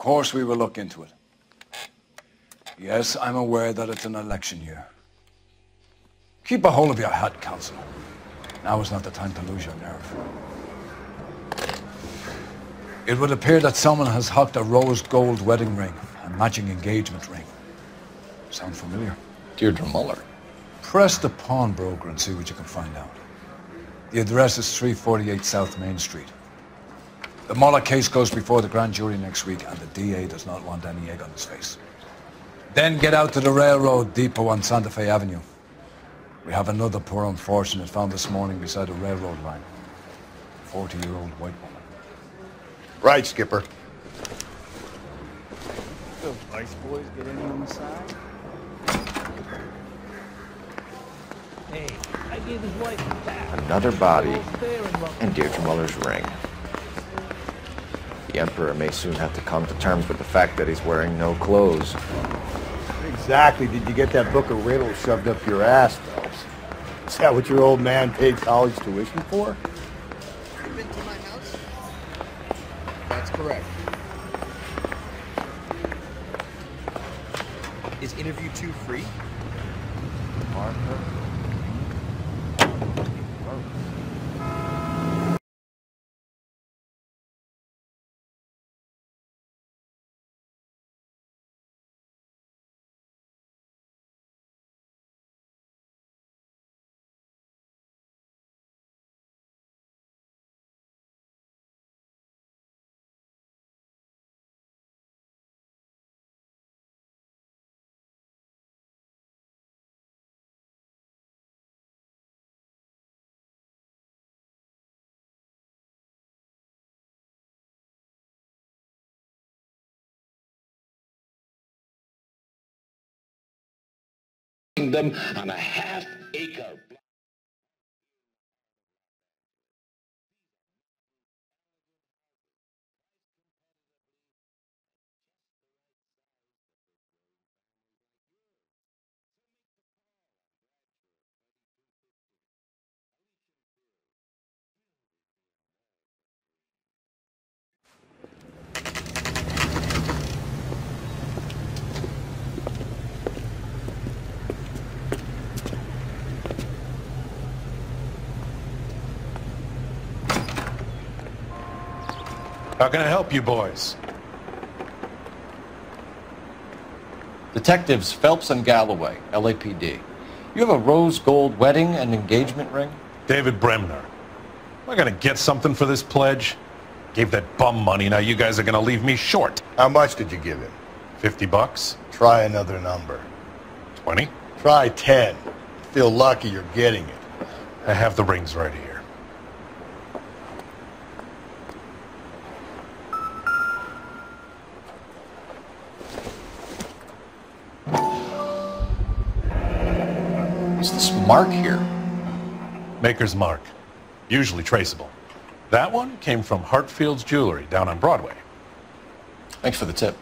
course we will look into it. Yes, I'm aware that it's an election year. Keep a hold of your hat, Counselor. Now is not the time to lose your nerve. It would appear that someone has hocked a rose gold wedding ring and matching engagement ring. Sound familiar? Deirdre Muller. Press the pawnbroker and see what you can find out. The address is 348 South Main Street. The Muller case goes before the grand jury next week, and the DA does not want any egg on his face. Then get out to the railroad depot on Santa Fe Avenue. We have another poor unfortunate found this morning beside a railroad line. 40-year-old white woman. Right, Skipper. Those ice boys get any on the side? Hey, I gave his wife a bath. Another body and Deirdre Muller's ring. The Emperor may soon have to come to terms with the fact that he's wearing no clothes. Exactly did you get that book of riddles shoved up your ass, Phelps? Is that what your old man paid college tuition for? You've been to my house? That's correct. Is interview 2 free? Martha. Them on a half-acre block. How can I help you boys? Detectives Phelps and Galloway, LAPD. You have a rose gold wedding and engagement ring? David Bremner. Am I gonna get something for this pledge? Gave that bum money, now you guys are gonna leave me short. How much did you give him? $50? Try another number. 20? Try 10. Feel lucky you're getting it. I have the rings right here. What's this mark here? Maker's mark. Usually traceable. That one came from Hartfield's Jewelry down on Broadway. Thanks for the tip.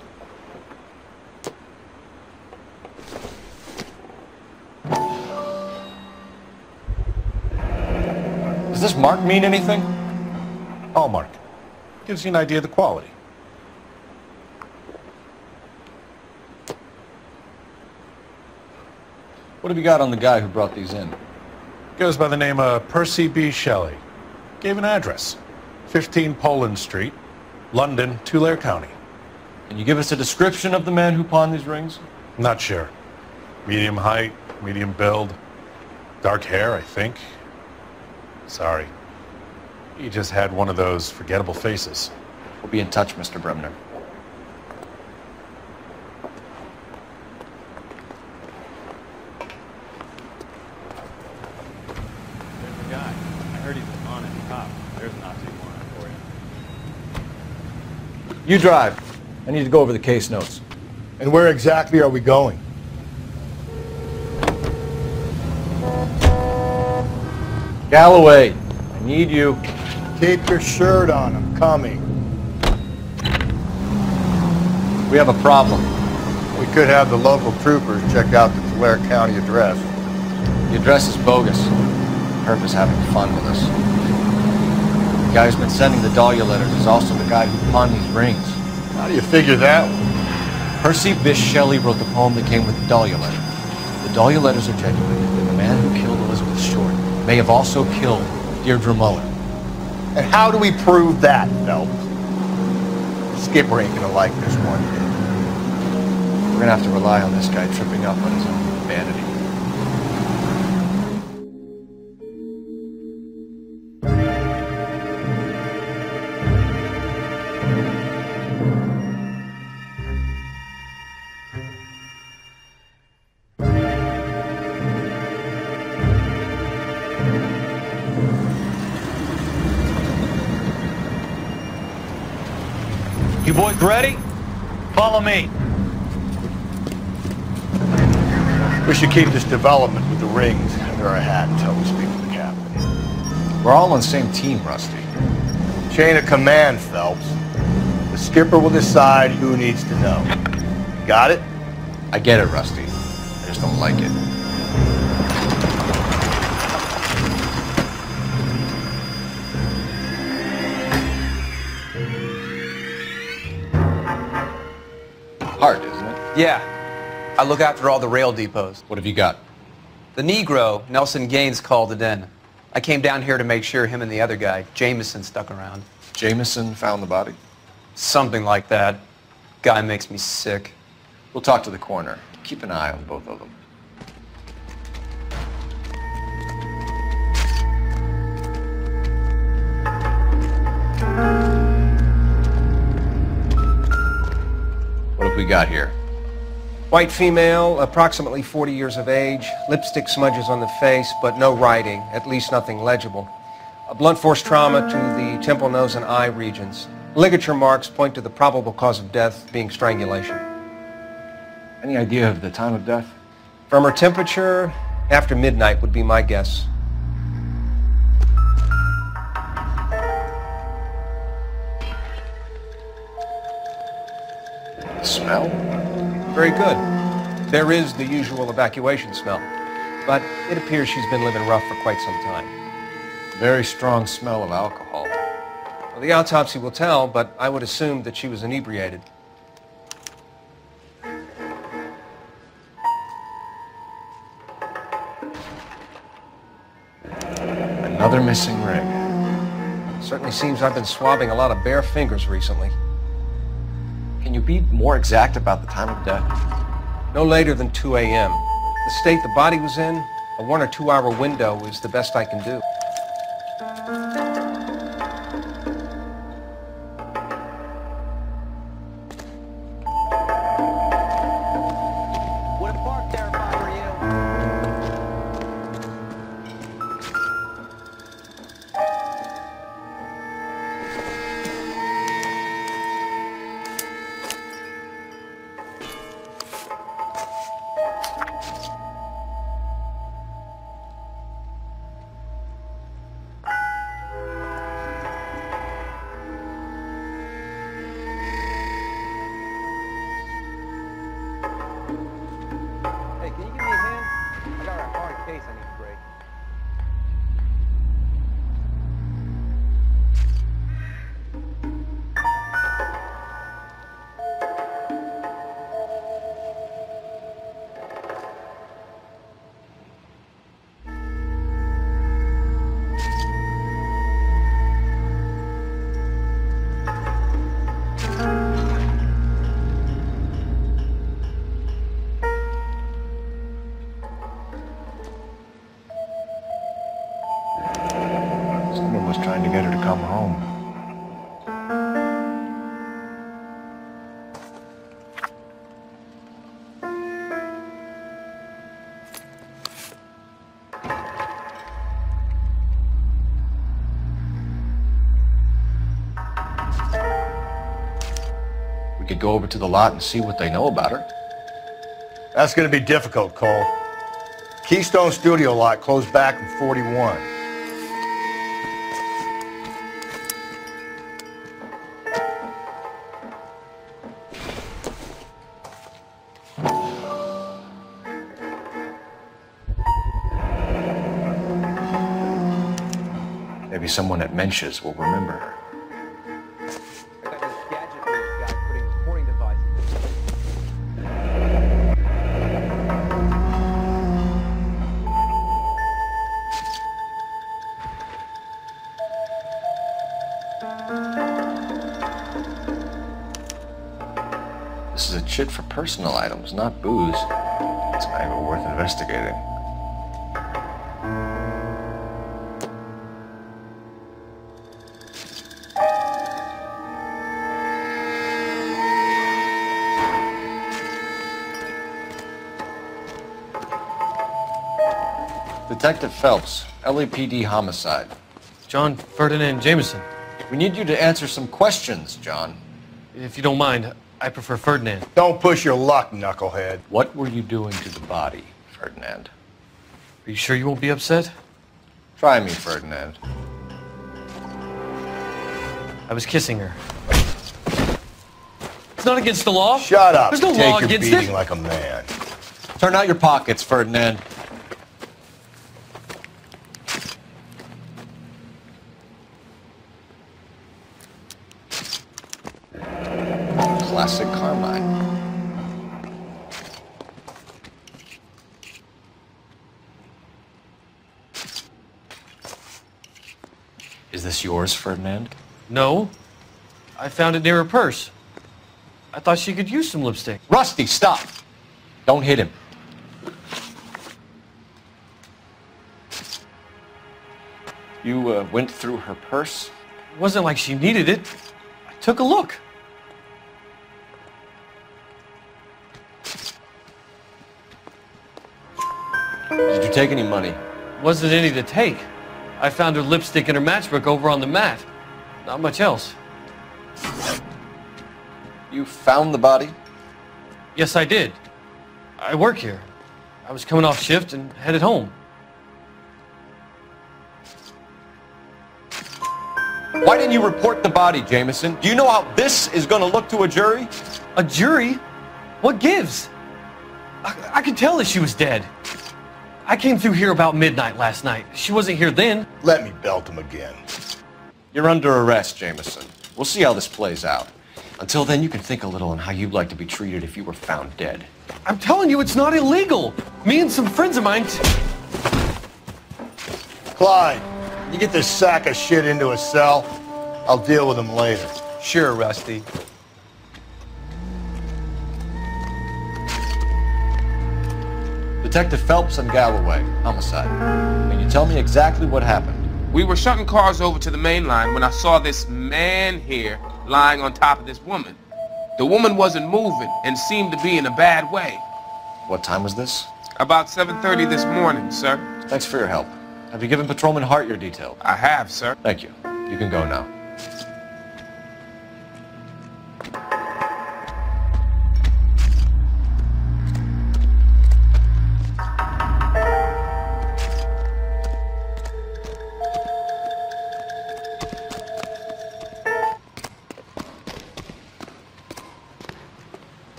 Does this mark mean anything? Hallmark. Gives you an idea of the quality. What have you got on the guy who brought these in? Goes by the name of Percy B. Shelley. Gave an address. 15 Poland Street, London, Tulare County. Can you give us a description of the man who pawned these rings? Not sure. Medium height, medium build. Dark hair, I think. Sorry. He just had one of those forgettable faces. We'll be in touch, Mr. Bremner. You drive. I need to go over the case notes. And where exactly are we going? Galloway, I need you. Keep your shirt on. I'm coming. We have a problem. We could have the local troopers check out the Tulare County address. The address is bogus. Herb is having fun with us. The guy who's been sending the Dahlia letters is also the guy who pawned these rings. How do you figure that one? Percy Bysshe Shelley wrote the poem that came with the Dahlia letter. The Dahlia letters are genuine, and the man who killed Elizabeth Short may have also killed Deirdre Mullen. And how do we prove that, Phelps? Skipper ain't gonna like this one bit. We're gonna have to rely on this guy tripping up on his own vanity. You boys ready? Follow me. We should keep this development with the rings under our hat until we speak with the captain. We're all on the same team, Rusty. Chain of command, Phelps. The skipper will decide who needs to know. Got it? I get it, Rusty. I just don't like it. Hard, isn't it? Yeah. I look after all the rail depots. What have you got? The Negro, Nelson Gaines, called it in. I came down here to make sure him and the other guy, Jameson, stuck around. Jameson found the body? Something like that. Guy makes me sick. We'll talk to the coroner. Keep an eye on both of them. What have we got here? White female, approximately 40 years of age, lipstick smudges on the face, but no writing, at least nothing legible. A blunt force trauma to the temple, nose, and eye regions. Ligature marks point to the probable cause of death being strangulation. Any idea of the time of death? From her temperature, after midnight would be my guess. The smell? Very good. There is the usual evacuation smell, but it appears she's been living rough for quite some time. Very strong smell of alcohol. Well, the autopsy will tell, but I would assume that she was inebriated. Another missing ring. Certainly seems I've been swabbing a lot of bare fingers recently. Can you be more exact about the time of death? No later than 2 a.m. The state the body was in, a 1 or 2 hour window is the best I can do. Would have parked there if I were you. Hey, can you give me a hand? I got a hard case I need to break. Someone was trying to get her to come home. We could go over to the lot and see what they know about her. That's gonna be difficult, Cole. Keystone Studio lot closed back in 41. Maybe someone at Mensch's will remember her. I got this gadget guy putting This is a chit for personal items, not booze. It's an angle worth investigating. Detective Phelps, LAPD homicide. John Ferdinand Jameson. We need you to answer some questions, John. If you don't mind, I prefer Ferdinand. Don't push your luck, knucklehead. What were you doing to the body, Ferdinand? Are you sure you won't be upset? Try me, Ferdinand. I was kissing her. It's not against the law. Shut up. There's no Take law your against beating it. like a man. Turn out your pockets, Ferdinand. Classic Carmine. Is this yours, Ferdinand? No. I found it near her purse. I thought she could use some lipstick. Rusty, stop! Don't hit him. You went through her purse? It wasn't like she needed it. I took a look. Did you take any money? Wasn't any to take. I found her lipstick and her matchbook over on the mat. Not much else. You found the body? Yes, I did. I work here. I was coming off shift and headed home. Why didn't you report the body, Jameson? Do you know how this is going to look to a jury? A jury? What gives? I could tell that she was dead. I came through here about midnight last night. She wasn't here then. Let me belt him again. You're under arrest, Jameson. We'll see how this plays out. Until then, you can think a little on how you'd like to be treated if you were found dead. I'm telling you, it's not illegal. Me and some friends of mine... Clyde, you get this sack of shit into a cell. I'll deal with him later. Sure, Rusty. Detective Phelps and Galloway, homicide. Can you tell me exactly what happened? We were shunting cars over to the main line when I saw this man here lying on top of this woman. The woman wasn't moving and seemed to be in a bad way. What time was this? About 7:30 this morning, sir. Thanks for your help. Have you given Patrolman Hart your details? I have, sir. Thank you. You can go now.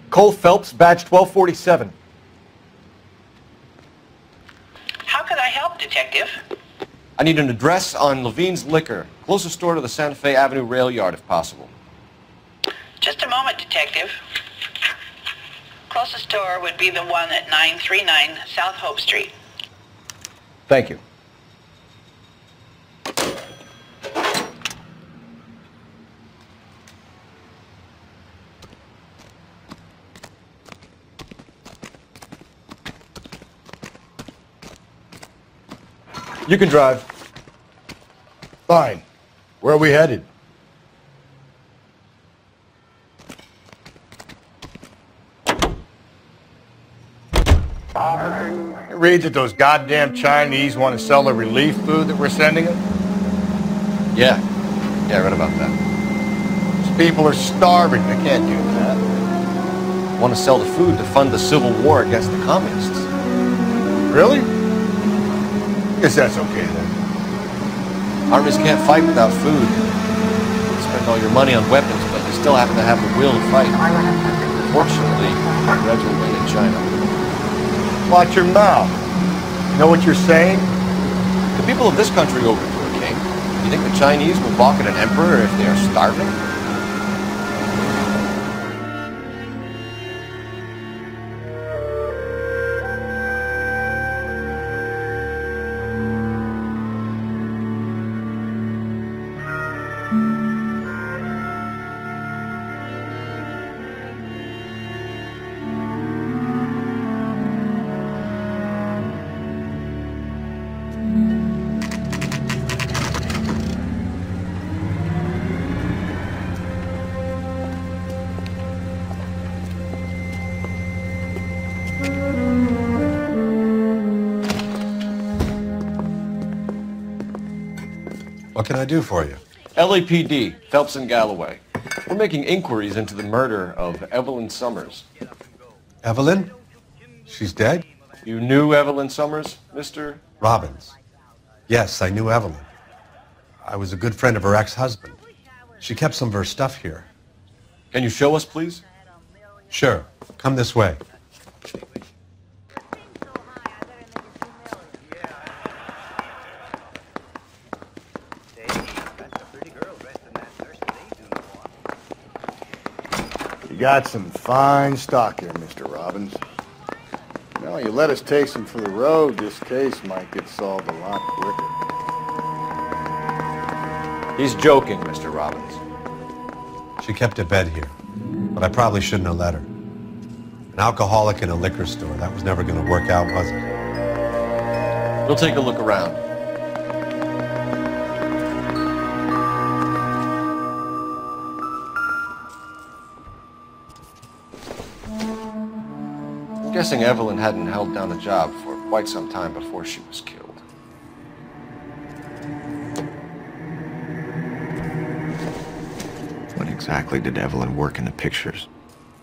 Cole Phelps, badge 1247. How can I help, Detective? I need an address on Levine's Liquor. Closest store to the Santa Fe Avenue rail yard, if possible. Just a moment, Detective. Closest store would be the one at 939 South Hope Street. Thank you. You can drive. Fine. Where are we headed? It reads that those goddamn Chinese want to sell the relief food that we're sending them? Yeah. Yeah, I read about that. These people are starving. They can't do that. Want to sell the food to fund the civil war against the communists. Really? Guess that's okay then. Armies can't fight without food. You spend all your money on weapons, but you still have to have the will to fight. Fortunately, the Reds will win in China. Watch your mouth. You know what you're saying? The people of this country overthrew a king. You think the Chinese will balk at an emperor if they are starving? What can I do for you? LAPD, Phelps and Galloway. We're making inquiries into the murder of Evelyn Summers. Evelyn? She's dead? You knew Evelyn Summers, Mr. Robbins. Yes, I knew Evelyn. I was a good friend of her ex-husband. She kept some of her stuff here. Can you show us, please? Sure. Come this way. You got some fine stock here, Mr. Robbins. Well, you let us take some for the road, this case might get solved a lot quicker. He's joking, Mr. Robbins. She kept a bed here, but I probably shouldn't have let her. An alcoholic in a liquor store, that was never going to work out, was it? We'll take a look around. I'm guessing Evelyn hadn't held down a job for quite some time before she was killed. When exactly did Evelyn work in the pictures?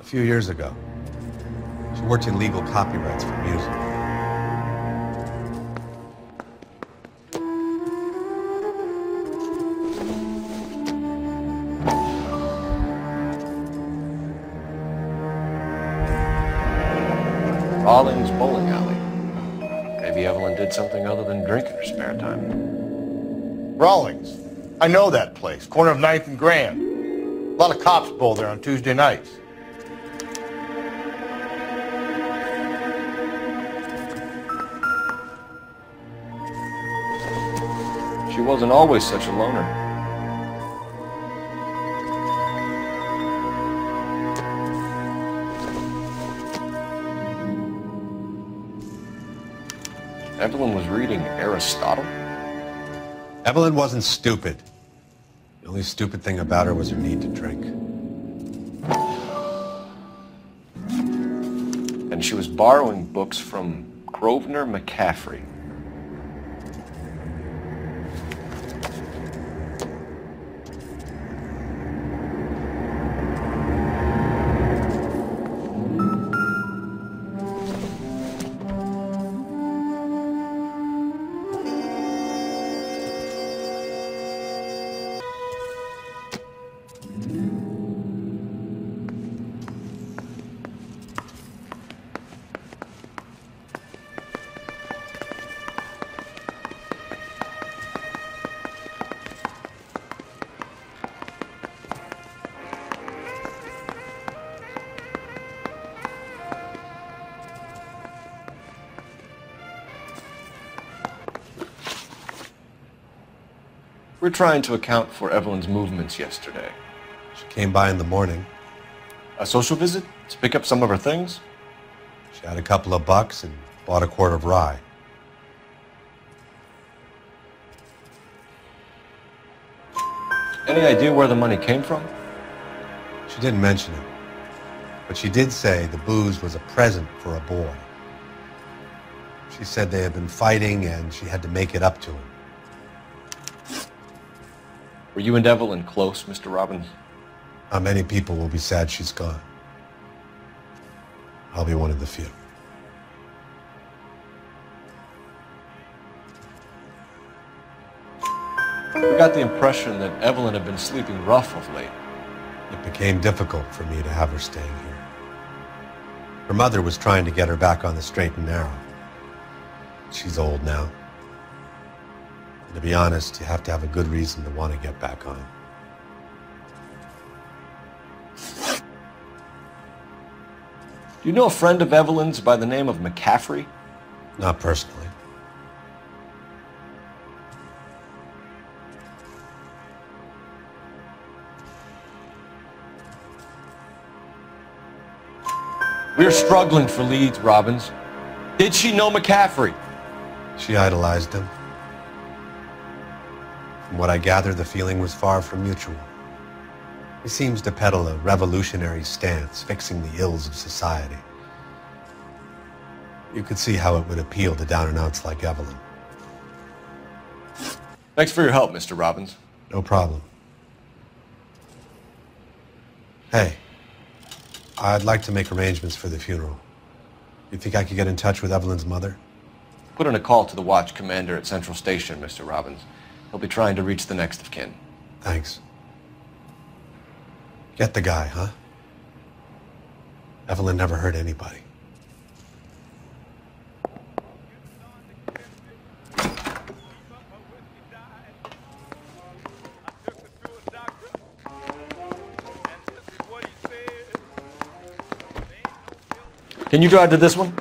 A few years ago. She worked in legal copyrights for music. Rawlings Bowling Alley. Maybe Evelyn did something other than drink in her spare time. Rawlings. I know that place. Corner of 9th and Grand. A lot of cops bowl there on Tuesday nights. She wasn't always such a loner. Evelyn was reading Aristotle? Evelyn wasn't stupid. The only stupid thing about her was her need to drink. And she was borrowing books from Grosvenor McCaffrey. We're trying to account for Evelyn's movements yesterday. She came by in the morning. A social visit to pick up some of her things? She had a couple of bucks and bought a quart of rye. Any idea where the money came from? She didn't mention it, but she did say the booze was a present for a boy. She said they had been fighting and she had to make it up to him. Were you and Evelyn close, Mr. Robbins? How many people will be sad she's gone? I'll be one of the few. We got the impression that Evelyn had been sleeping rough of late. It became difficult for me to have her staying here. Her mother was trying to get her back on the straight and narrow. She's old now. And to be honest, you have to have a good reason to want to get back on. Do you know a friend of Evelyn's by the name of McCaffrey? Not personally. We're struggling for leads, Robbins. Did she know McCaffrey? She idolized him. From what I gather, the feeling was far from mutual. He seems to peddle a revolutionary stance, fixing the ills of society. You could see how it would appeal to down-and-outs like Evelyn. Thanks for your help, Mr. Robbins. No problem. Hey, I'd like to make arrangements for the funeral. You think I could get in touch with Evelyn's mother? Put in a call to the watch commander at Central Station, Mr. Robbins. He'll be trying to reach the next of kin. Thanks. Get the guy, huh? Evelyn never hurt anybody. Can you drive to this one?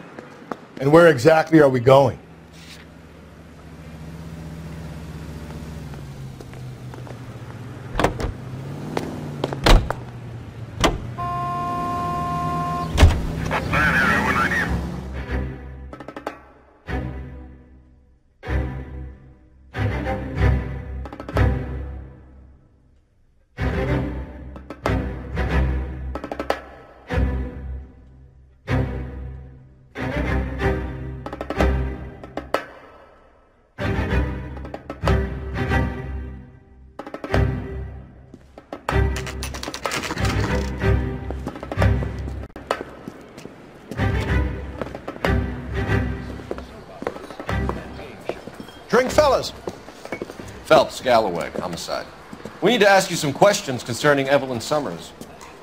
And where exactly are we going? Drink, fellas. Phelps, Galloway, homicide. We need to ask you some questions concerning Evelyn Summers.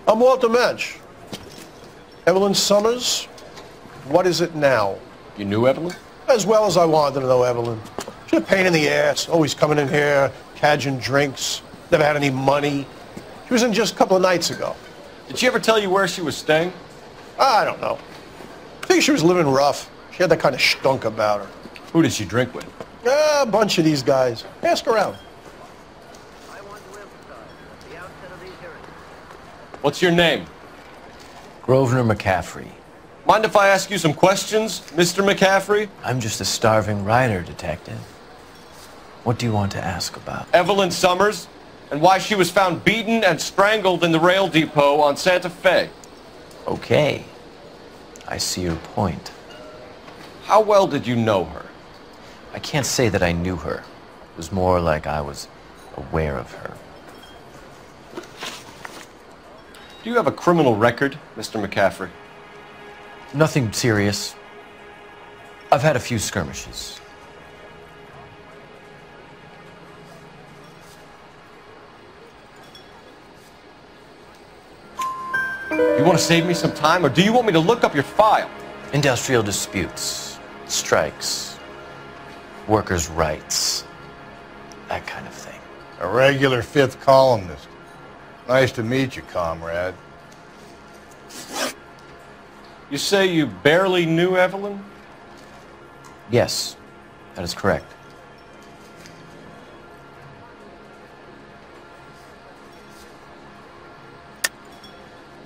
I'm Walter Mensch. Evelyn Summers, what is it now? You knew Evelyn? As well as I wanted to know Evelyn. She's a pain in the ass, always coming in here, cadging drinks, never had any money. She was in just a couple of nights ago. Did she ever tell you where she was staying? I don't know. I think she was living rough. She had that kind of stunk about her. Who did she drink with? A bunch of these guys. Ask around. What's your name? Grosvenor McCaffrey. Mind if I ask you some questions, Mr. McCaffrey? I'm just a starving writer, Detective. What do you want to ask about? Evelyn Summers, and why she was found beaten and strangled in the rail depot on Santa Fe. Okay. I see your point. How well did you know her? I can't say that I knew her. It was more like I was aware of her. Do you have a criminal record, Mr. McCaffrey? Nothing serious. I've had a few skirmishes. You want to save me some time, or do you want me to look up your file? Industrial disputes, strikes, workers' rights, that kind of thing. A regular fifth columnist. Nice to meet you, comrade. You say you barely knew Evelyn? Yes, that is correct.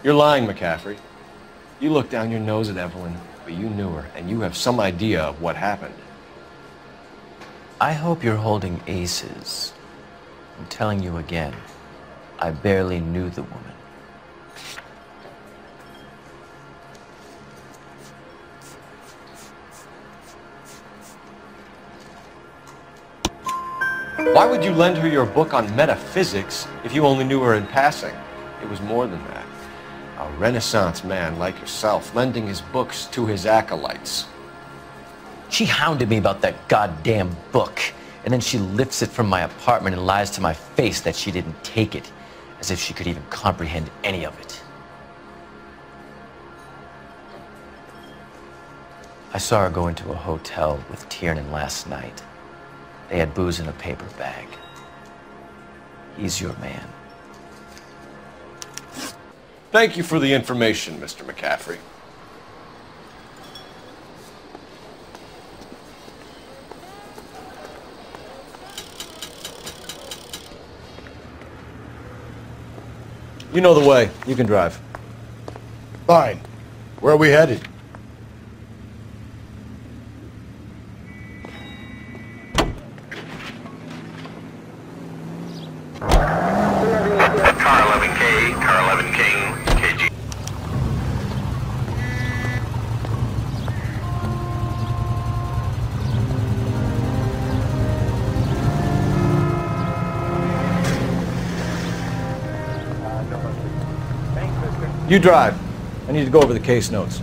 You're lying, McCaffrey. You look down your nose at Evelyn, but you knew her, and you have some idea of what happened. I hope you're holding aces. I'm telling you again, I barely knew the woman. Why would you lend her your book on metaphysics if you only knew her in passing? It was more than that. A Renaissance man like yourself lending his books to his acolytes. She hounded me about that goddamn book, and then she lifts it from my apartment and lies to my face that she didn't take it, as if she could even comprehend any of it. I saw her go into a hotel with Tiernan last night. They had booze in a paper bag. He's your man. Thank you for the information, Mr. McCaffrey. You know the way. You can drive. Fine. Where are we headed? Car 11K, Car 11 King, KG. You drive. I need to go over the case notes.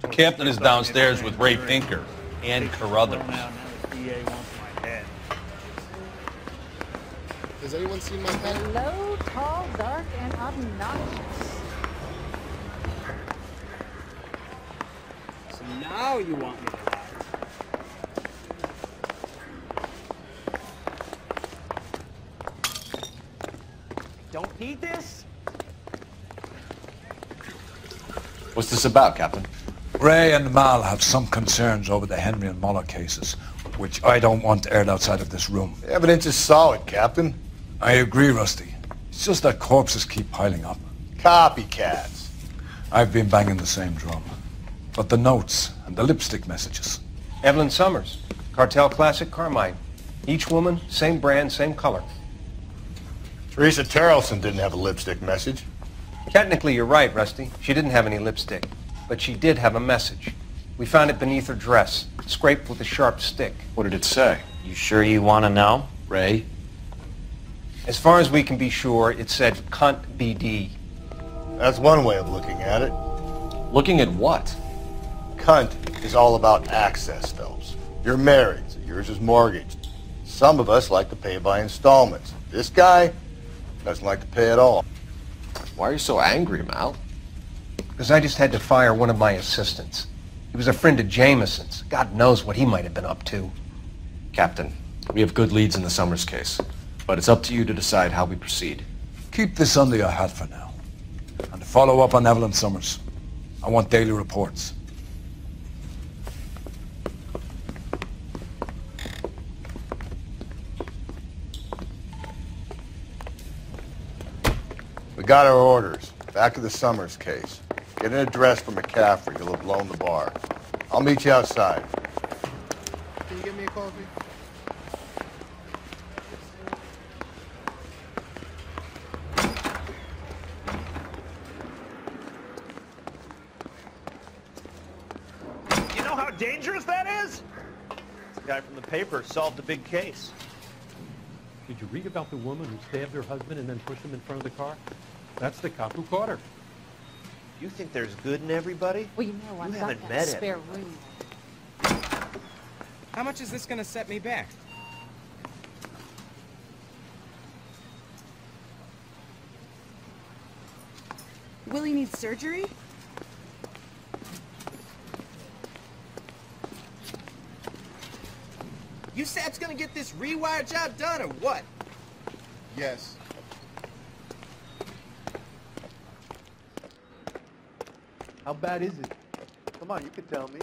The captain is downstairs with Ray Pinker and Carruthers. Has anyone seen my pen? Low, tall, dark, and obnoxious. So now you want me to lie. Don't eat this? What's this about, Captain? Ray and Mal have some concerns over the Henry and Muller cases, which I don't want aired outside of this room. The evidence is solid, Captain. I agree, Rusty. It's just that corpses keep piling up. Copycats. I've been banging the same drum. But the notes and the lipstick messages. Evelyn Summers, Cartel Classic Carmine. Each woman, same brand, same color. Teresa Terrelson didn't have a lipstick message. Technically, you're right, Rusty. She didn't have any lipstick. But she did have a message. We found it beneath her dress, scraped with a sharp stick. What did it say? You sure you want to know? Ray? As far as we can be sure, it said cunt BD. That's one way of looking at it. Looking at what? Cunt is all about access, Phelps. You're married, so yours is mortgaged. Some of us like to pay by installments. This guy doesn't like to pay at all. Why are you so angry, Mal? Because I just had to fire one of my assistants. He was a friend of Jameson's. God knows what he might have been up to. Captain, we have good leads in the Summers case, but it's up to you to decide how we proceed. Keep this under your hat for now. And to follow up on Evelyn Summers, I want daily reports. We got our orders. Back to the Summers case. Get an address for McCaffrey. He'll have blown the bar. I'll meet you outside. Can you get me a coffee? You know how dangerous that is? This guy from the paper solved a big case. Did you read about the woman who stabbed her husband and then pushed him in front of the car? That's the cop who caught her. You think there's good in everybody? Well, you know, I've haven't got met that spare everybody. room. How much is this gonna set me back? Willie needs surgery? You Sap's gonna get this rewire job done or what? Yes. How bad is it? Come on, you can tell me.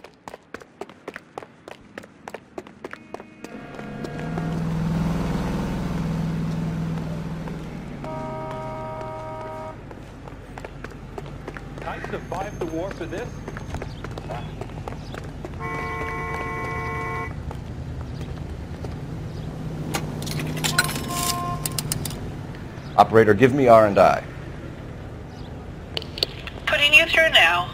I survived the war for this? Operator, give me R&I. Putting you through now.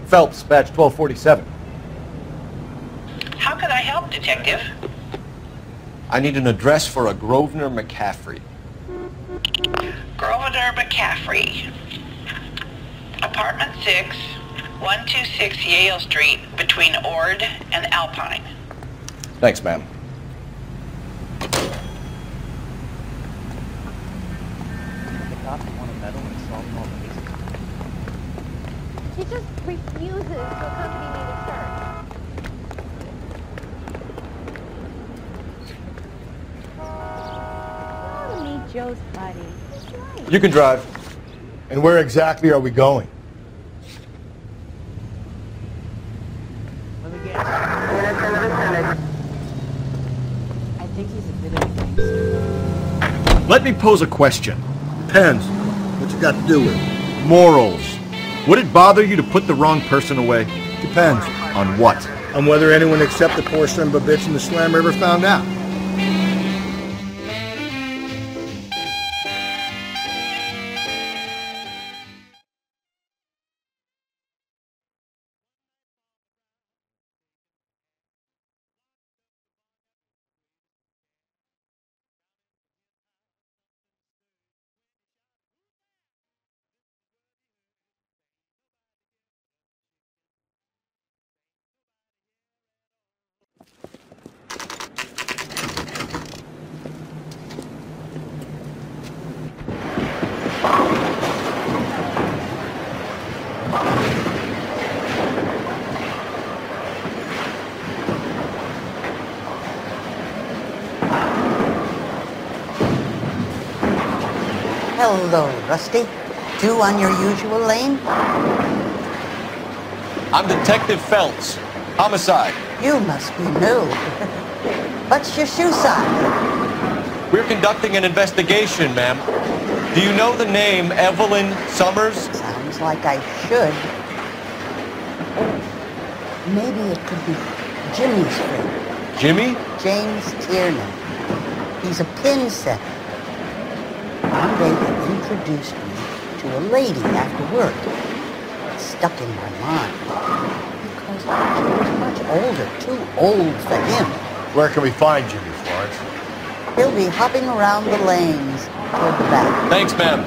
Phelps, badge 1247. How can I help, Detective? I need an address for a Grosvenor McCaffrey. Grosvenor McCaffrey. Apartment 6, 126 Yale Street, between Ord and Alpine. Thanks, ma'am. She just refuses to accompany me to church. Joe's buddy. He's right. You can drive. And where exactly are we going? Let me guess. I think he's a bit of a gangster. Let me pose a question. Depends. What you got to do with it? Morals. Would it bother you to put the wrong person away? Depends. On what? On whether anyone except the poor son of a bitch in the slammer ever found out. Hello, Rusty. Two on your usual lane? I'm Detective Phelps. Homicide. You must be new. What's your shoe size? We're conducting an investigation, ma'am. Do you know the name Evelyn Summers? Sounds like I should. Maybe it could be Jimmy's friend. Jimmy? James Tiernan. He's a pin setter. One day he introduced me to a lady after work. It stuck in my mind. Because she was much older, too old for him. Where can we find Jimmy, Florence? He'll be hopping around the lanes toward the back. Thanks, ma'am.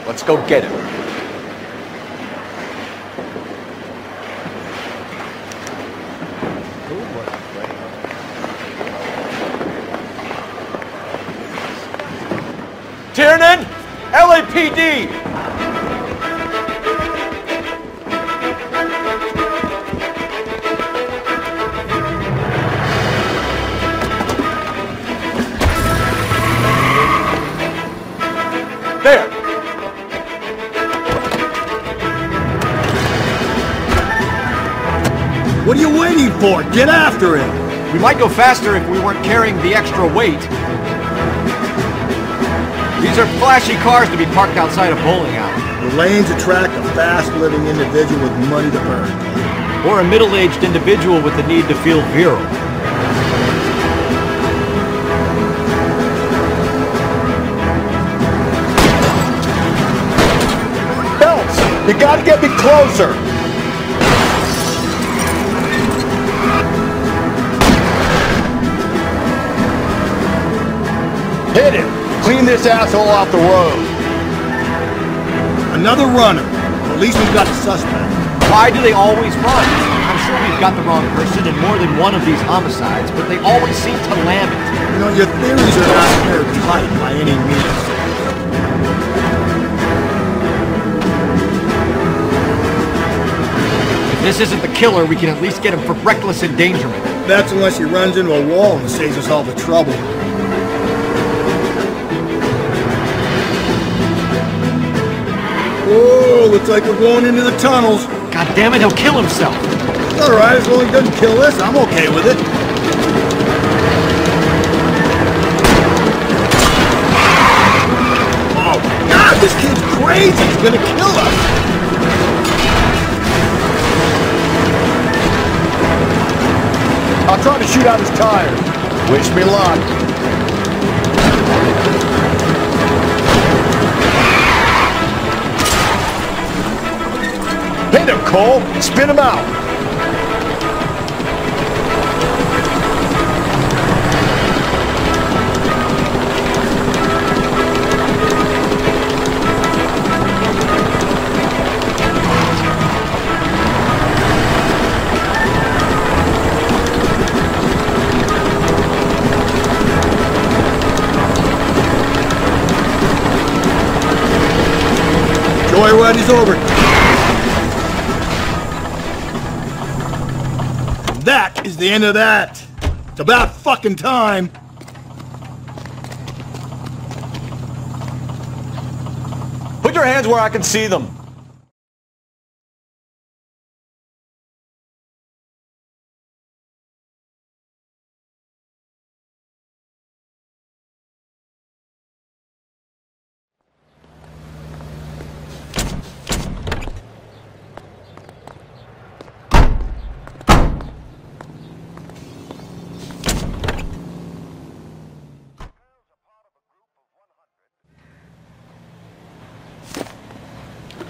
Let's go get him. Tiernan! LAPD! There! What are you waiting for? Get after him! We might go faster if we weren't carrying the extra weight. These are flashy cars to be parked outside a bowling alley. The lanes attract a fast-living individual with money to burn. Or a middle-aged individual with the need to feel virile. Phelps, you gotta get me closer! Hit him! Clean this asshole off the road. Another runner. At least we've got a suspect. Why do they always run? I'm sure we've got the wrong person in more than one of these homicides, but they always seem to lam it. You know, your theories are not airtight by any means. If this isn't the killer, we can at least get him for reckless endangerment. That's unless he runs into a wall and saves us all the trouble. Oh, looks like we're going into the tunnels. God damn it, he'll kill himself. It's alright, as long as he doesn't kill us, I'm okay with it. Oh my god, this kid's crazy! He's gonna kill us! I'll try to shoot out his tires. Wish me luck. Hit him, Cole! Spin him out! Joyride is over. That is the end of that. It's about fucking time. your hands where I can see them.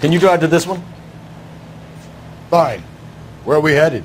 Can you drive to this one? Fine. Where are we headed?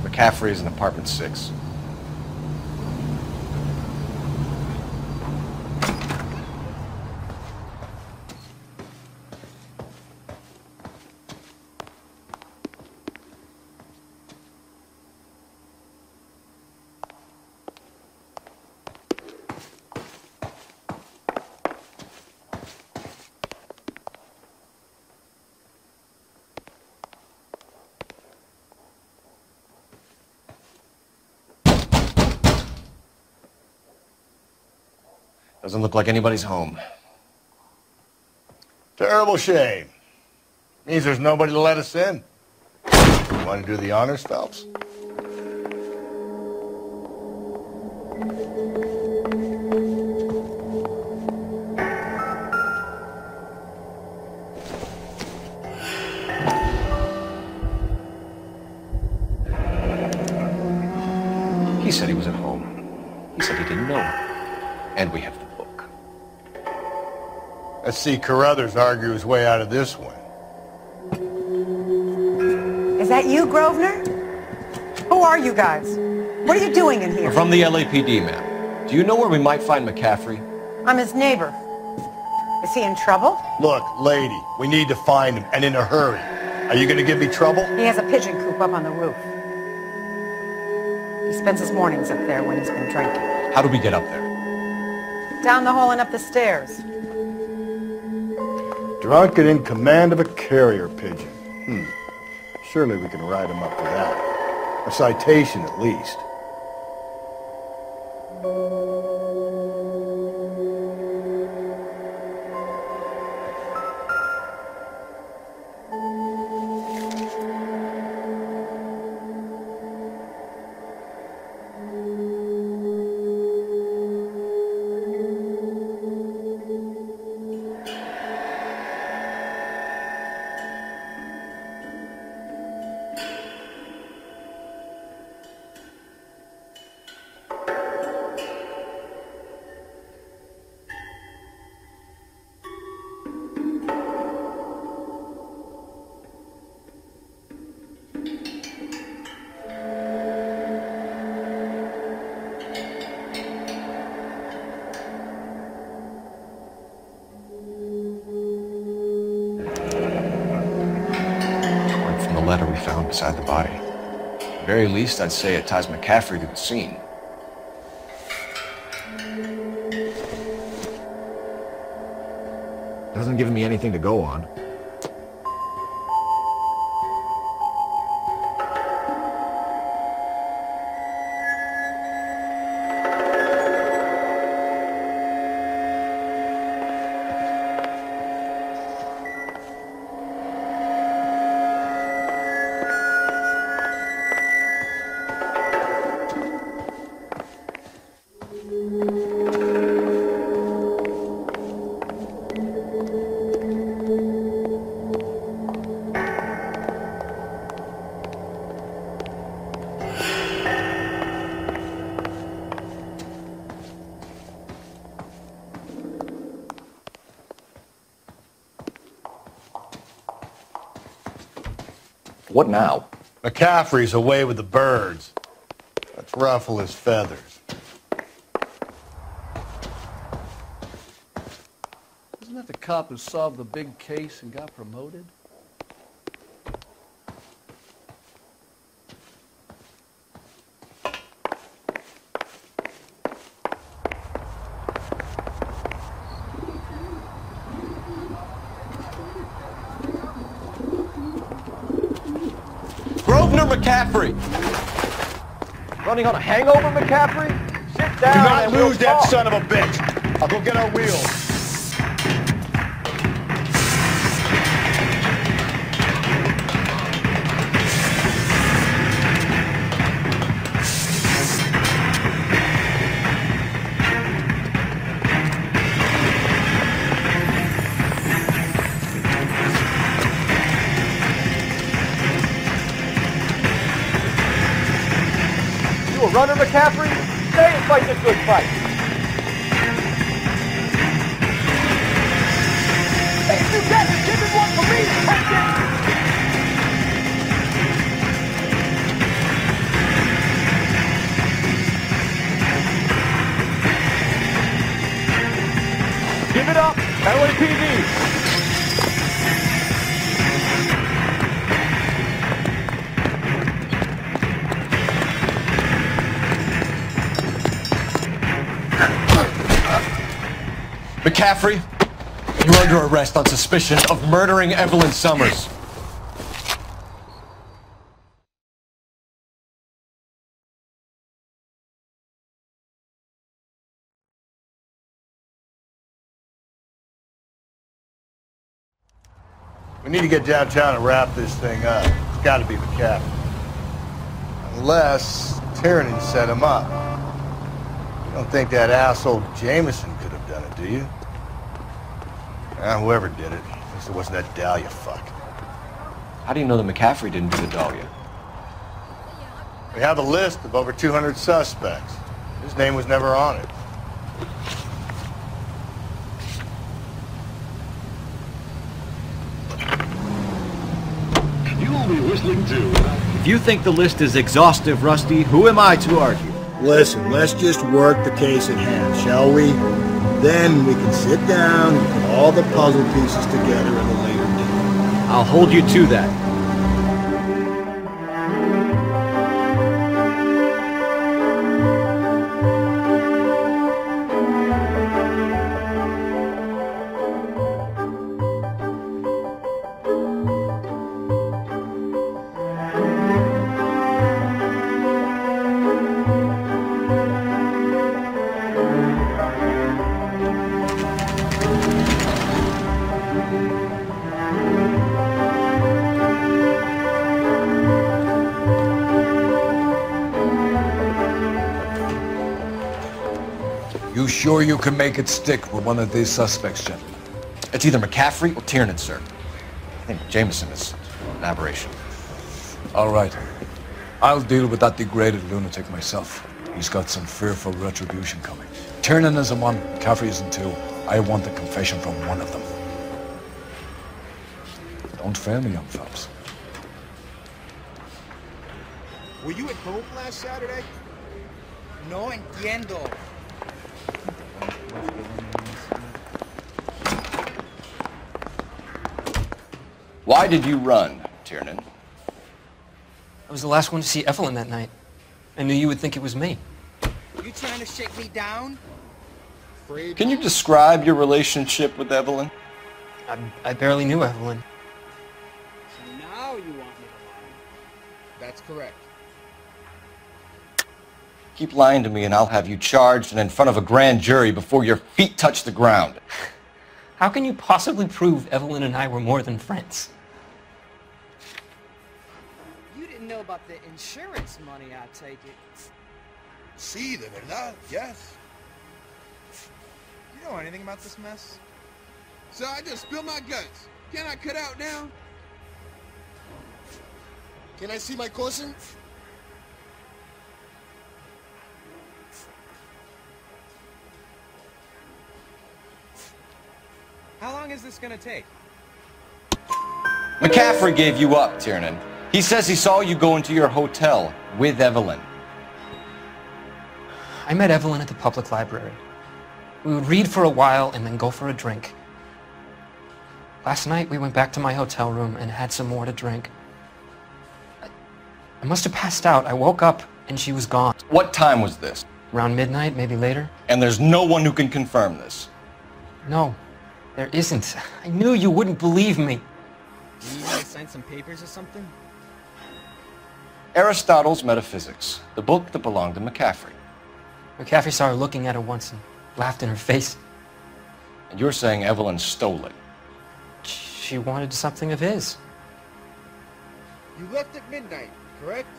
McCaffrey is in apartment 6. Doesn't look like anybody's home. Terrible shame. Means there's nobody to let us in. You want to do the honors, Phelps? He said he was at home. He said he didn't know her. And we have the book. Let's see Carruthers argue his way out of this one. Is that you, Grosvenor? Who are you guys? What are you doing in here? We're from the LAPD, ma'am. Do you know where we might find McCaffrey? I'm his neighbor. Is he in trouble? Look, lady, we need to find him, and in a hurry. Are you going to give me trouble? He has a pigeon coop up on the roof. He spends his mornings up there when he's been drinking. How do we get up there? Down the hall and up the stairs. Drunk and in command of a carrier pigeon. Surely we can write him up for that. A citation at least. Letter we found beside the body. At the very least, I'd say it ties McCaffrey to the scene. Doesn't give me anything to go on. What now? McCaffrey's away with the birds. Let's ruffle his feathers. Isn't that the cop who solved the big case and got promoted? McCaffrey! Running on a hangover, McCaffrey? Sit down. Do not and lose we'll that talk. son of a bitch. I'll go get our wheels. Runner, McCaffrey, stay and fight this good fight. Hey, if you get it, give it one for me, take it. Give it up, LAPD. McCaffrey, you're under arrest on suspicion of murdering Evelyn Summers. We need to get downtown and wrap this thing up. It's got to be McCaffrey. Unless Tiernan set him up. You don't think that asshole Jameson could have done it, do you? Whoever did it. At least it wasn't that Dahlia fuck. How do you know that McCaffrey didn't do the Dahlia? We have a list of over 200 suspects. His name was never on it. You'll be whistling too. If you think the list is exhaustive, Rusty, who am I to argue? Listen, let's just work the case at hand, shall we? Then we can sit down and put all the puzzle pieces together at a later date. I'll hold you to that. You sure you can make it stick with one of these suspects, gentlemen? It's either McCaffrey or Tiernan, sir. I think Jameson is an aberration. All right. I'll deal with that degraded lunatic myself. He's got some fearful retribution coming. Tiernan isn't one, McCaffrey isn't two. I want a confession from one of them. Don't fail me, young Phelps. Were you at home last Saturday? No entiendo. Why did you run, Tiernan? I was the last one to see Evelyn that night. I knew you would think it was me. You trying to shake me down? Can you describe your relationship with Evelyn? I barely knew Evelyn. So now you want me to lie. That's correct. Keep lying to me and I'll have you charged and in front of a grand jury before your feet touch the ground. How can you possibly prove Evelyn and I were more than friends? You didn't know about the insurance money, I take it. Sí, de verdad, yes. You know anything about this mess? So I just spilled my guts. Can I cut out now? Can I see my cousin? How long is this gonna take? McCaffrey gave you up, Tiernan. He says he saw you go into your hotel with Evelyn. I met Evelyn at the public library. We would read for a while and then go for a drink. Last night, we went back to my hotel room and had some more to drink. I must have passed out. I woke up and she was gone. What time was this? Around midnight, maybe later. And there's no one who can confirm this? No, there isn't. I knew you wouldn't believe me. You need me to sign some papers or something? Aristotle's Metaphysics, the book that belonged to McCaffrey. McCaffrey saw her looking at her once and laughed in her face. And you're saying Evelyn stole it? She wanted something of his. You left at midnight, correct?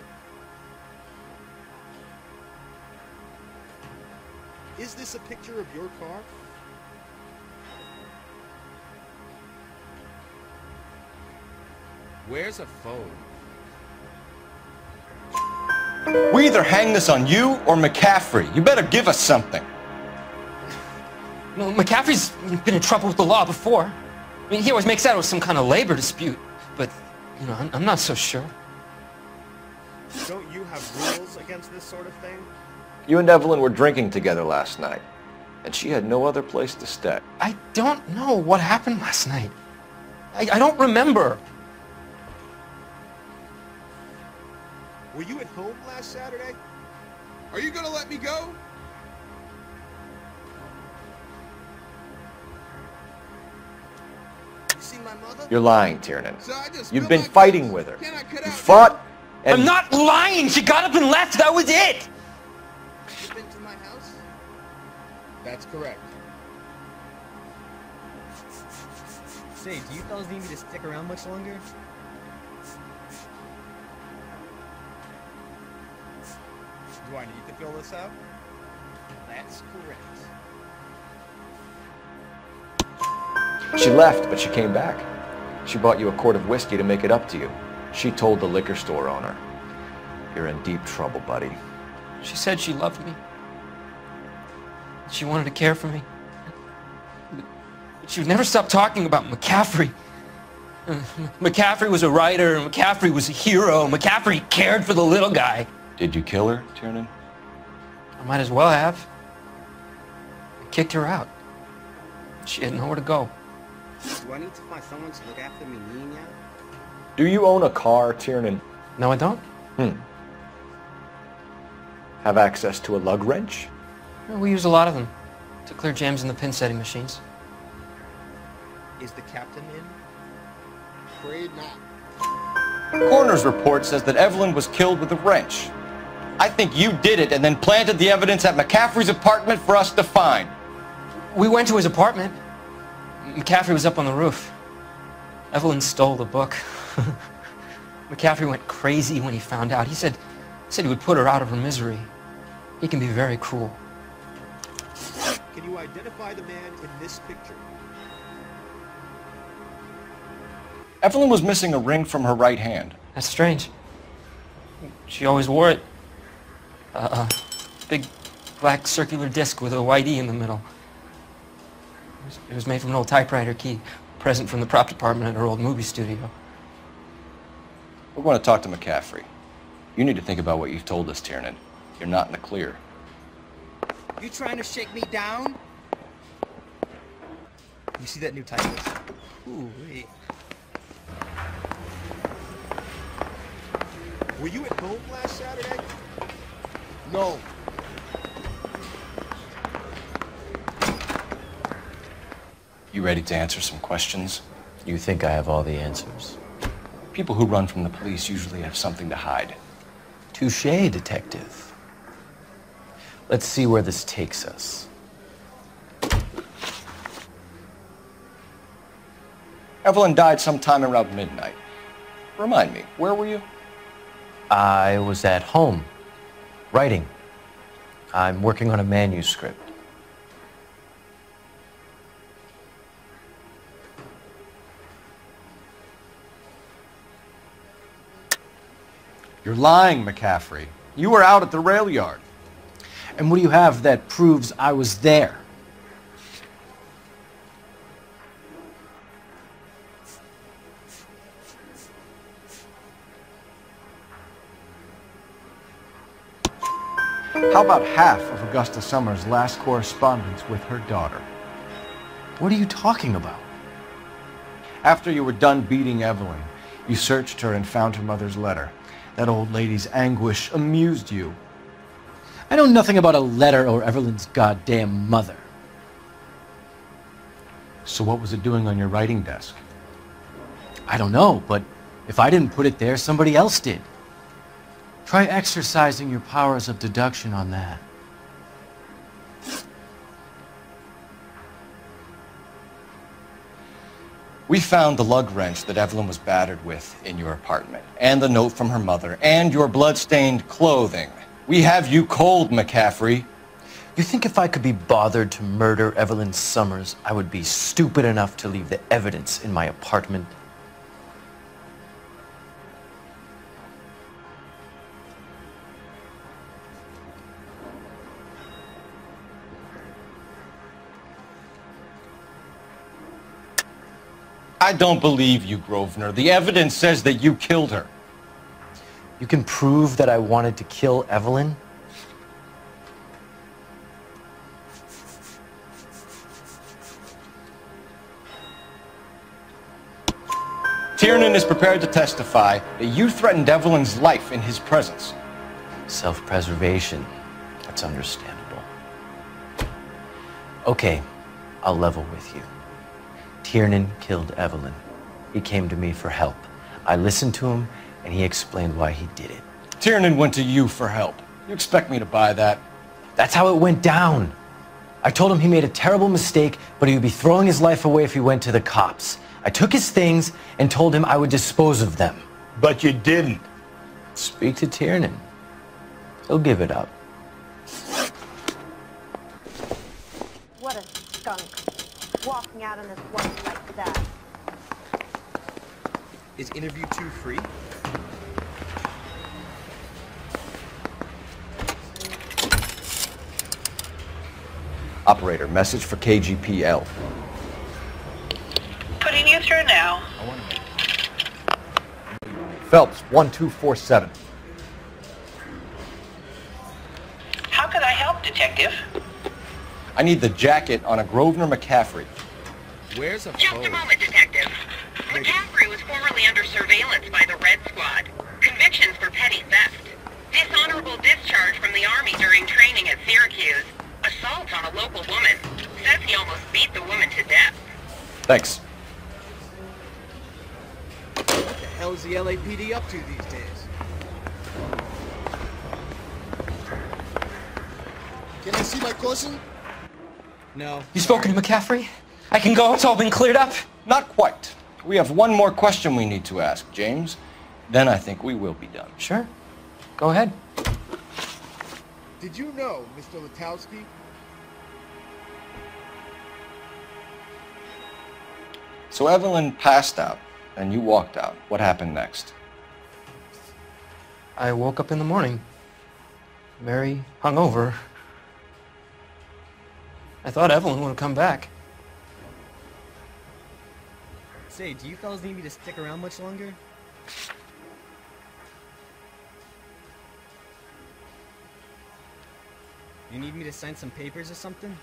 Is this a picture of your car? Where's a phone? We either hang this on you or McCaffrey. You better give us something. No, McCaffrey's been in trouble with the law before. I mean, he always makes out it was some kind of labor dispute, but, you know, I'm not so sure. Don't you have rules against this sort of thing? You and Evelyn were drinking together last night, and she had no other place to stay. I don't know what happened last night. I don't remember. Were you at home last Saturday? Are you gonna let me go? You see my mother? You're lying, Tiernan. So I just You've spilled been my fighting guts. with her. Can I cut You out fought and... I'm not lying! She got up and left! That was it! You've been to my house? That's correct. Say, do you fellas need me to stick around much longer? Do I need to fill this out? That's correct. She left, but she came back. She bought you a quart of whiskey to make it up to you. She told the liquor store owner. You're in deep trouble, buddy. She said she loved me. She wanted to care for me. But she would never stop talking about McCaffrey. McCaffrey was a writer, McCaffrey was a hero, McCaffrey cared for the little guy. Did you kill her, Tiernan? I might as well have. I kicked her out. She had nowhere to go. Do I need to find someone to look after me now? Do you own a car, Tiernan? No, I don't. Have access to a lug wrench? Well, we use a lot of them to clear jams in the pin setting machines. Is the captain in? Afraid not. Coroner's report says that Evelyn was killed with a wrench. I think you did it and then planted the evidence at McCaffrey's apartment for us to find. We went to his apartment. McCaffrey was up on the roof. Evelyn stole the book. McCaffrey went crazy when he found out. He said he would put her out of her misery. He can be very cruel. Can you identify the man in this picture? Evelyn was missing a ring from her right hand. That's strange. She always wore it. A big black circular disc with a white E in the middle. It was made from an old typewriter key, a present from the prop department at her old movie studio. We're going to talk to McCaffrey. You need to think about what you've told us, Tiernan. You're not in the clear. You trying to shake me down? You see that new typist? Ooh-wee. Were you at home last Saturday? No. You ready to answer some questions? You think I have all the answers? People who run from the police usually have something to hide. Touché, detective. Let's see where this takes us. Evelyn died sometime around midnight. Remind me, where were you? I was at home, writing. I'm working on a manuscript. You're lying, McCaffrey. You were out at the rail yard. And what do you have that proves I was there? How about half of Augusta Summers' last correspondence with her daughter? What are you talking about? After you were done beating Evelyn, you searched her and found her mother's letter. That old lady's anguish amused you. I know nothing about a letter or Evelyn's goddamn mother. So what was it doing on your writing desk? I don't know, but if I didn't put it there, somebody else did. Try exercising your powers of deduction on that. We found the lug wrench that Evelyn was battered with in your apartment, and the note from her mother, and your blood-stained clothing. We have you cold, McCaffrey. You think if I could be bothered to murder Evelyn Summers, I would be stupid enough to leave the evidence in my apartment? I don't believe you, Grosvenor. The evidence says that you killed her. You can prove that I wanted to kill Evelyn? Tiernan is prepared to testify that you threatened Evelyn's life in his presence. Self-preservation. That's understandable. Okay, I'll level with you. Tiernan killed Evelyn. He came to me for help. I listened to him, and he explained why he did it. Tiernan went to you for help. You expect me to buy that? That's how it went down. I told him he made a terrible mistake, but he would be throwing his life away if he went to the cops. I took his things and told him I would dispose of them. But you didn't. Speak to Tiernan. He'll give it up. What a skunk. Walking out on this one like that. Is interview 2 free? Operator, message for KGPL. Putting you through now. Phelps, 1247. How could I help, Detective? I need the jacket on a Grosvenor McCaffrey. Where's a Just a moment, Detective. McCaffrey was formerly under surveillance by the Red Squad. Convictions for petty theft. Dishonorable discharge from the Army during training at Syracuse. Assault on a local woman. Says he almost beat the woman to death. Thanks. What the hell is the LAPD up to these days? Can I see my cousin? No. You spoken to McCaffrey? I can go? It's all been cleared up? Not quite. We have one more question we need to ask, James. Then I think we will be done. Sure. Go ahead. Did you know, Mr. Letowski? So Evelyn passed out, and you walked out. What happened next? I woke up in the morning. Very hungover. I thought Evelyn would have come back. Say, do you fellas need me to stick around much longer? You need me to sign some papers or something?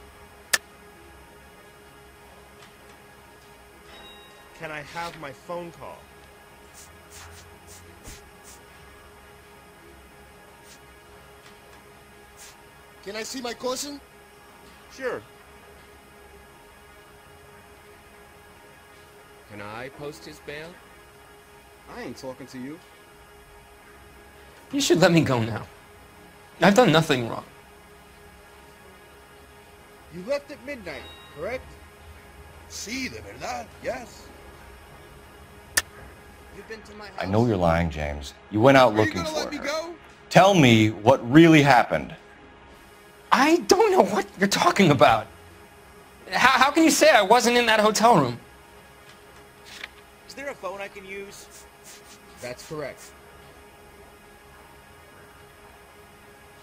Can I have my phone call? Can I see my cousin? Sure. Can I post his bail? I ain't talking to you. You should let me go now. I've done nothing wrong. You left at midnight, correct? Sí, de verdad, yes. You've been to my house? I know you're lying, James. You went out looking for Are you gonna let me go? Tell me what really happened. I don't know what you're talking about. How can you say I wasn't in that hotel room? Is there a phone I can use? That's correct.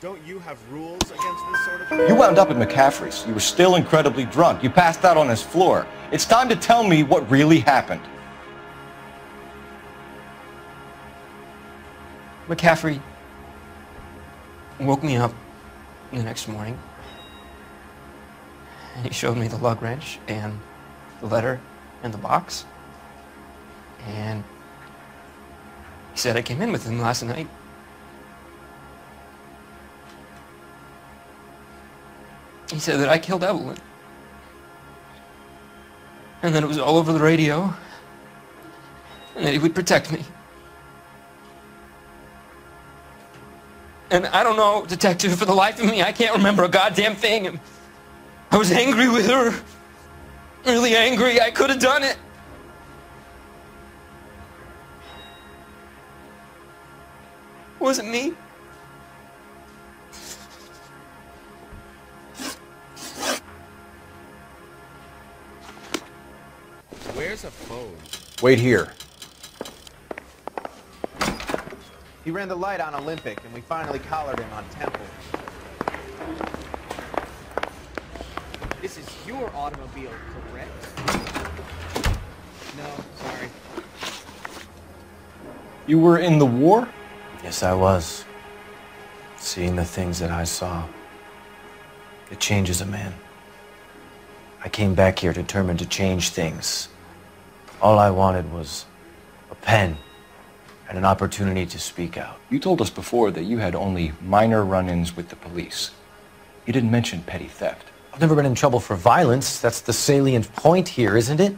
Don't you have rules against this sort of thing? You wound up at McCaffrey's. You were still incredibly drunk. You passed out on his floor. It's time to tell me what really happened. McCaffrey woke me up the next morning, and he showed me the lug wrench and the letter and the box, and he said I came in with him last night. He said that I killed Evelyn, and that it was all over the radio, and that he would protect me. And I don't know, detective, for the life of me, I can't remember a goddamn thing. I was angry with her. Really angry. I could have done it. It wasn't me. Where's a phone? Wait here. He ran the light on Olympic, and we finally collared him on Temple. This is your automobile, correct? No, sorry. You were in the war? Yes, I was. Seeing the things that I saw, it changes a man. I came back here determined to change things. All I wanted was a pen and an opportunity to speak out. You told us before that you had only minor run-ins with the police. You didn't mention petty theft. I've never been in trouble for violence. That's the salient point here, isn't it?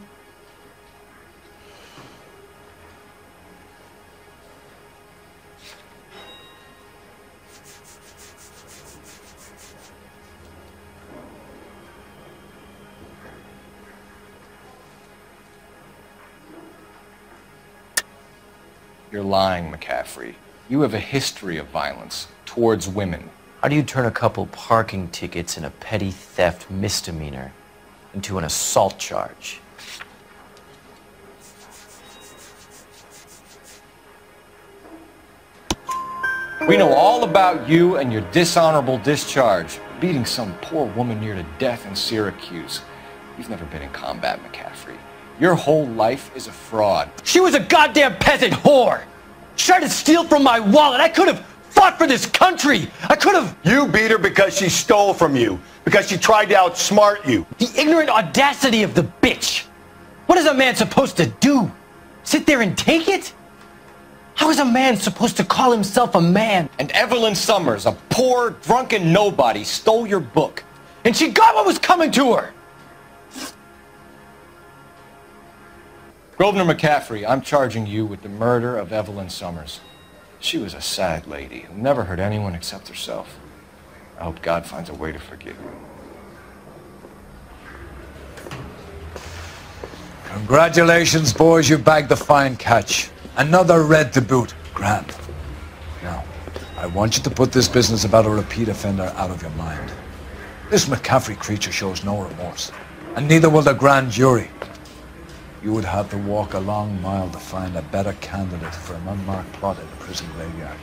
You're lying, McCaffrey. You have a history of violence towards women. How do you turn a couple parking tickets and a petty theft misdemeanor into an assault charge? We know all about you and your dishonorable discharge, beating some poor woman near to death in Syracuse. You've never been in combat, McCaffrey. Your whole life is a fraud. She was a goddamn peasant whore! She tried to steal from my wallet! I could have fought for this country! I could have... You beat her because she stole from you. Because she tried to outsmart you. The ignorant audacity of the bitch! What is a man supposed to do? Sit there and take it? How is a man supposed to call himself a man? And Evelyn Summers, a poor, drunken nobody, stole your book. And she got what was coming to her! Grosvenor McCaffrey, I'm charging you with the murder of Evelyn Summers. She was a sad lady who never hurt anyone except herself. I hope God finds a way to forgive you. Congratulations, boys, you bagged the fine catch. Another red to boot. Grand. Now, I want you to put this business about a repeat offender out of your mind. This McCaffrey creature shows no remorse, and neither will the grand jury. You would have to walk a long mile to find a better candidate for an unmarked plot in the prison graveyard.